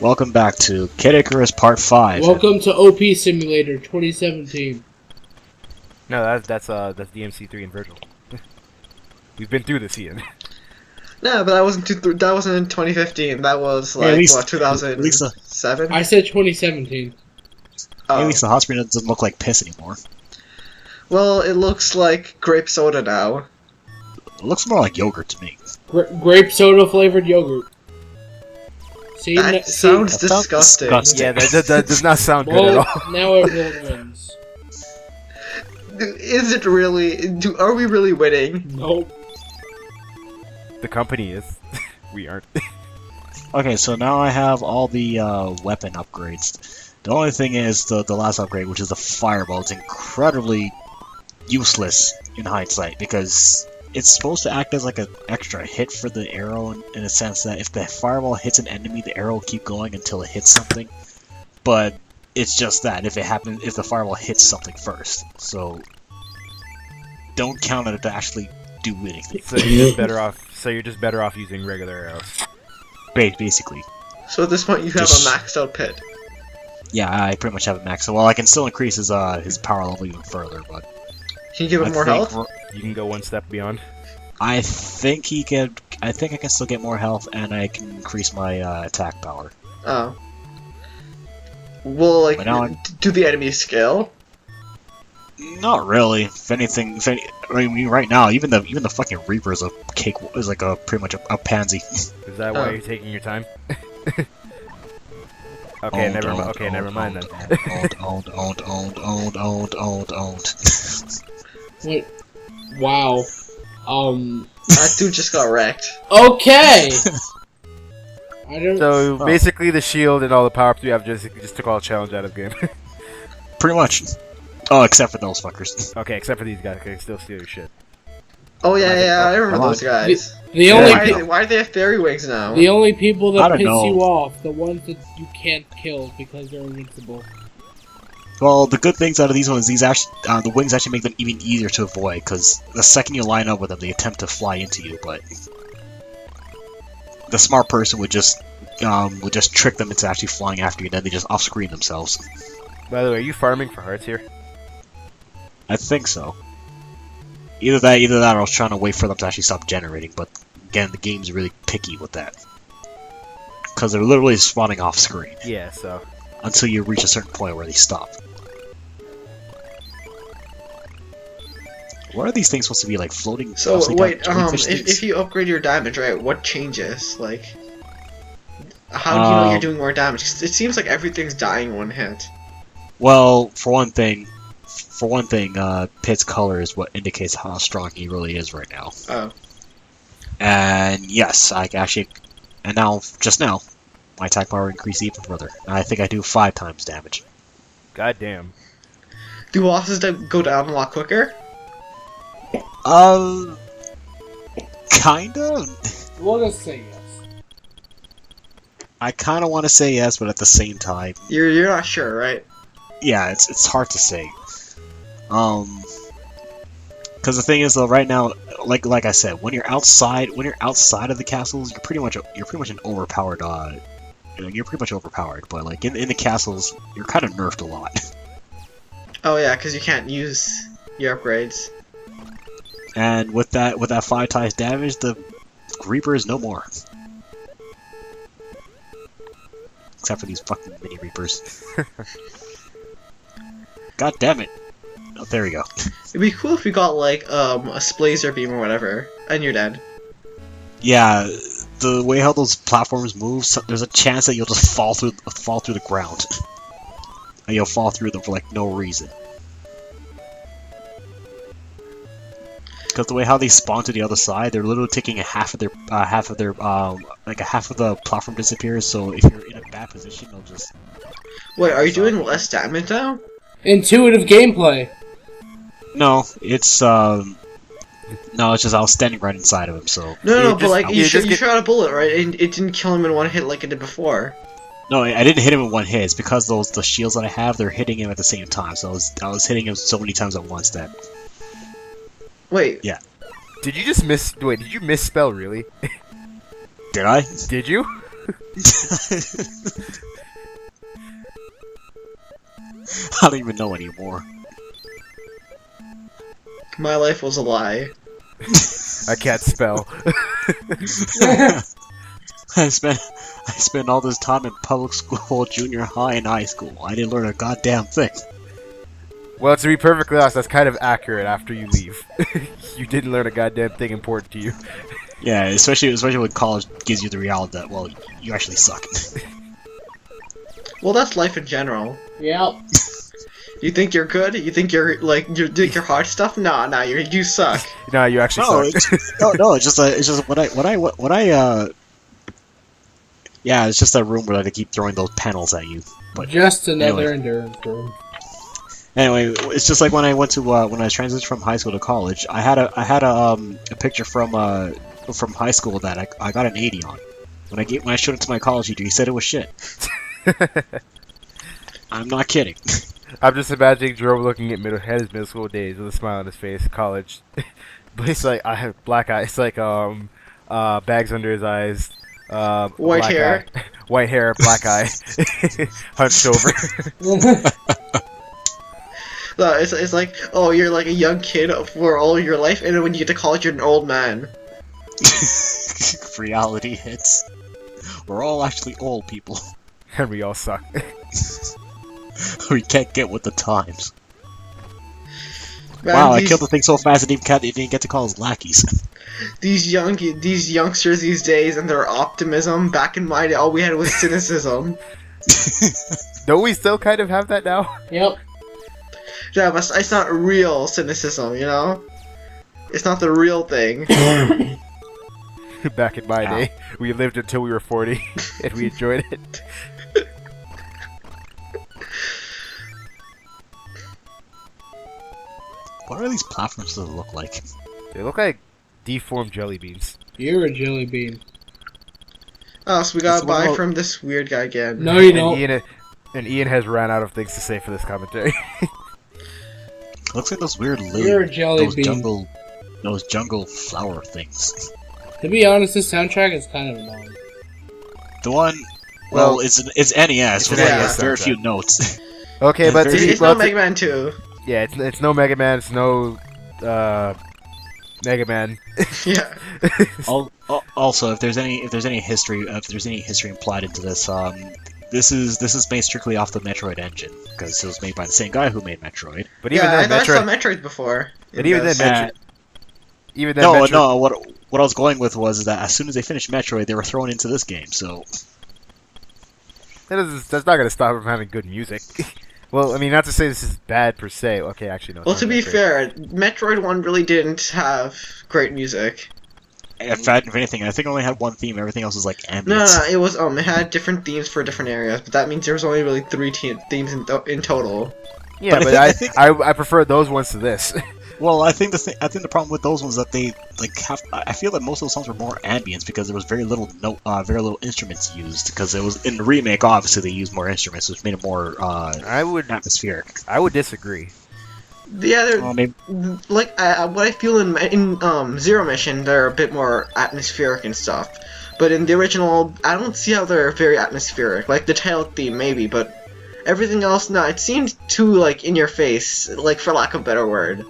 Welcome back to Kid Icarus Part 5. Welcome to OP Simulator 2017. No, that's DMC3 and Virgil. We've been through this, Ian. No, but that wasn't in 2015. That was like 2007. I said 2017. At least the hot spring doesn't look like piss anymore. Well, it looks like grape soda now. It looks more like yogurt to me. Grape soda flavored yogurt. See, That sounds disgusting. Yeah, that does not sound good at all. Now everyone wins. Is it really? Are we really winning? Nope. The company is. We aren't. Okay, so now I have all the weapon upgrades. The only thing is the last upgrade, which is the fireball. It's incredibly useless in hindsight because it's supposed to act as like an extra hit for the arrow in a sense that if the fireball hits an enemy, the arrow will keep going until it hits something. But it's just that if the fireball hits something first, so don't count on it to actually do anything. So you're just better off using regular arrows. Basically. So at this point, you have a maxed out pit. Yeah, I pretty much have it maxed. Well, I can still increase his power level even further, but Can you give him more health? You can go one step beyond. I think I can still get more health, and I can increase my attack power. Oh. Well, like, do the enemies scale? Not really. If anything, I mean, right now, even the fucking Reaper is like pretty much a pansy. Is that why you're taking your time? Okay, never mind then. Wait. Wow. That dude just got wrecked. Okay! I don't... So basically, the shield and all the power-ups we have just took all the challenge out of the game. Pretty much. Oh, except for those fuckers. Okay, except for these guys, because they can still steal your shit. Oh yeah, I remember those guys. The only Why do they have fairy wings now? The only people that piss know. you off, the ones that you can't kill because they're invincible. Well, the good things out of these ones, the wings actually make them even easier to avoid, because the second you line up with them, they attempt to fly into you, but the smart person would just trick them into actually flying after you, and then they just off-screen themselves. By the way, are you farming for hearts here? I think so. Either that, or I was trying to wait for them to actually stop generating, but again, the game's really picky with that. Because they're literally spawning off-screen. Yeah, so... Until you reach a certain point where they stop. What are these things supposed to be, like, floating? So, wait, if you upgrade your damage, right, what changes? Like, how do you know you're doing more damage? 'Cause it seems like everything's dying one hit. Well, for one thing, Pit's color is what indicates how strong he really is right now. Oh. And yes, just now, my attack power increased even further. I think I do 5 times damage. God damn. Do bosses go down a lot quicker? Kinda. Let us say yes. I kinda want to say yes, but at the same time, You're not sure, right? yeah, it's hard to say. Because the thing is, though, right now, like I said, when you're outside of the castles, you're pretty much an overpowered. You're pretty much overpowered. But like in the castles, you're kind of nerfed a lot. Oh yeah, because you can't use your upgrades. And with that 5 times damage, the Reaper is no more. Except for these fucking mini Reapers. God damn it! Oh, there we go. It'd be cool if we got like a Splazer beam or whatever, and you're dead. Yeah, the way how those platforms move, there's a chance that you'll just fall through the ground, and you'll fall through them for like no reason. Because the way how they spawn to the other side, they're literally taking a half of the platform disappears. So if you're in a bad position, they'll just. Wait, are you doing less damage now? Intuitive gameplay. No, it's just I was standing right inside of him, so. No, but like you shot a bullet, right? And it didn't kill him in one hit like it did before. No, I didn't hit him in one hit. It's because the shields that I have, they're hitting him at the same time. So I was hitting him so many times at once that. Wait. Yeah. Did you just did you misspell really? Did I? Did you? I don't even know anymore. My life was a lie. I can't spell. I spent all this time in public school, junior high, and high school. I didn't learn a goddamn thing. Well, to be perfectly honest, that's kind of accurate after you leave. You didn't learn a goddamn thing important to you. Yeah, especially when college gives you the reality that, well, you actually suck. Well, that's life in general. Yep. You think you're good? You think you're think you're hard stuff? Nah, you suck. No, you actually suck. No, it's just yeah, it's just that room where they keep throwing those panels at you. But Just another endurance room. anyway, it's just like when I went to when I transitioned from high school to college. I had a picture from high school that I got an 80 on. When I showed it to my college teacher, he said it was shit. I'm not kidding. I'm just imagining Jerome looking at his middle school days with a smile on his face, college. But it's like, I have black eyes. It's like, bags under his eyes. White hair. White hair, black eye. Hunched over. No, it's like, oh, you're like a young kid for all your life, and then when you get to college, you're an old man. Reality hits. We're all actually old people. And we all suck. We can't get with the times. Man, Wow, I killed the thing so fast it didn't get to call us lackeys. These youngsters these days and their optimism. Back in my day, all we had was cynicism. Don't we still kind of have that now? Yep. Yeah, but it's not real cynicism, you know? It's not the real thing. Back in my day, we lived until we were 40, and we enjoyed it. What are these platforms that look like? They look like deformed jelly beans. You're a jelly bean. Oh, so we gotta It's one buy of- from this weird guy again. No, you don't. And Ian has ran out of things to say for this commentary. Looks like those weird You're a jelly those bean. jungle flower things. To be honest, this soundtrack is kind of annoying. The one, Well, well, it's NES it's with an like NES very soundtrack. few notes. Okay, but It's It's well, not Mega Man 2. yeah, it's no Mega Man, it's no Mega Man. Yeah. Also, if there's any history implied into this, this is made strictly off the Metroid engine because it was made by the same guy who made Metroid. But even Yeah, then, I saw Metroid. Metroid before. But even then, Yes. Metroid. Even then, No, Metroid, no. What I was going with was that as soon as they finished Metroid, they were thrown into this game. So that's not gonna stop him from having good music. Well, I mean, not to say this is bad per se. Okay, actually, no. it's Well, not to that be great. fair, Metroid 1 really didn't have great music. in fact, if anything, I think it only had one theme. Everything else was like No, ambience. it was it had different themes for different areas, but that means there was only really 3 themes in total. Yeah, But but I I think- I prefer those ones to this. Well, I think the problem with those ones that they like have. I feel that most of the songs were more ambience because there was very little instruments used. Because it was in the remake, obviously they used more instruments, which made it more I would atmospheric. disagree. Yeah, they're, Well, maybe like what I feel in Zero Mission, they're a bit more atmospheric and stuff. But in the original, I don't see how they're very atmospheric. Like the title theme, maybe, but everything else, no. It seems too like in your face, like for lack of a better word.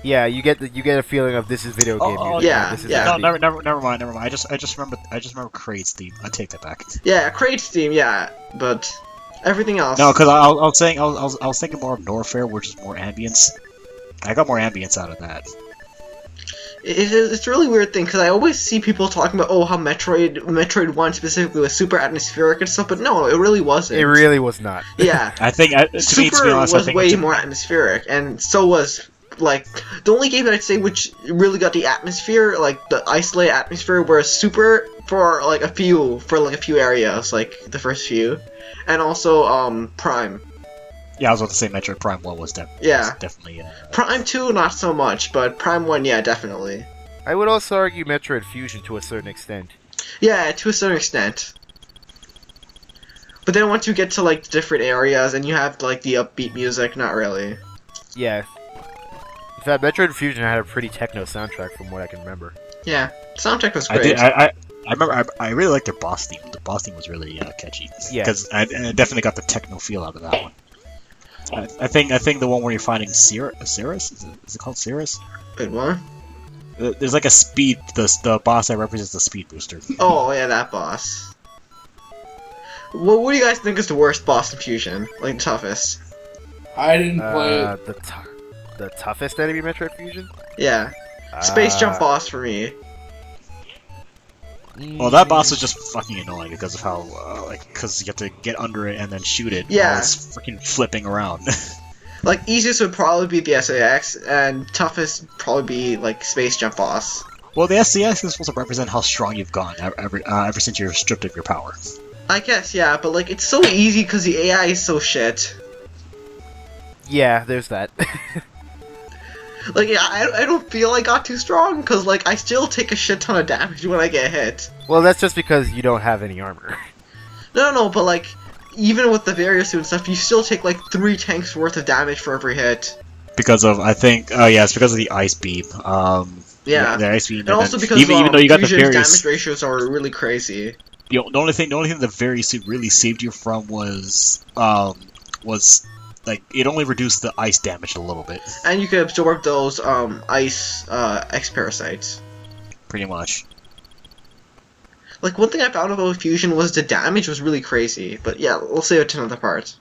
Yeah, you get a feeling of this is video game Oh, music. yeah, This is yeah. no, indie. never mind. I just remember Craig's theme. I take that back. Yeah, Crate's theme, yeah, but everything else. No, because I was thinking more of Norfair, which is more ambience. I got more ambience out of that. It's a really weird thing because I always see people talking about how Metroid 1 specifically was super atmospheric and stuff, but no, it really wasn't. It really was not. Yeah, I think to be Super honest, I was think way more atmospheric, and so was like the only game that I'd say which really got the atmosphere, like the isolated atmosphere, whereas Super for a few areas, like the first few, and also Prime. Yeah, I was about to say Metroid Prime 1 was Yeah. definitely. Prime 2 not so much, but Prime 1 yeah definitely. I would also argue Metroid Fusion to a certain extent. Yeah, to a certain extent. But then once you get to like different areas and you have like the upbeat music, not really. Yeah. In fact, Metroid Fusion had a pretty techno soundtrack from what I can remember. Yeah, soundtrack was I great. did. I remember I really liked their boss theme. The boss theme was really catchy. Yeah. Because I definitely got the techno feel out of that one. I think the one where you're fighting Cirrus? Is it called Cirrus? Wait, what? There's like a speed. The boss that represents the speed booster. Oh yeah, that boss. What do you guys think is the worst boss in Fusion? Like, toughest? I didn't play it. The toughest enemy Metroid Fusion? Yeah. Space Jump boss for me. Well, that boss was just fucking annoying because of how, because you have to get under it and then shoot it. Yeah. While it's freaking flipping around. Like, easiest would probably be the SAX, and toughest would probably be, like, Space Jump boss. Well, the SCS is supposed to represent how strong you've gone ever since you're stripped of your power. I guess, yeah, but, like, it's so easy because the AI is so shit. Yeah, there's that. Like, yeah, I don't feel I got too strong, because, like, I still take a shit ton of damage when I get hit. Well, that's just because you don't have any armor. No, but, like, even with the various suit and stuff, you still take, like, 3 tanks worth of damage for every hit. Because of, I think, oh yeah, it's because of the ice beam. Yeah. The ice beam. And also because even though you got the Fusion's various damage ratios are really crazy. the only thing the various suit really saved you from was like it only reduced the ice damage a little bit. And you could absorb those ice X-parasites. Pretty much. Like, one thing I found about Fusion was the damage was really crazy. But yeah, we'll save it to another part.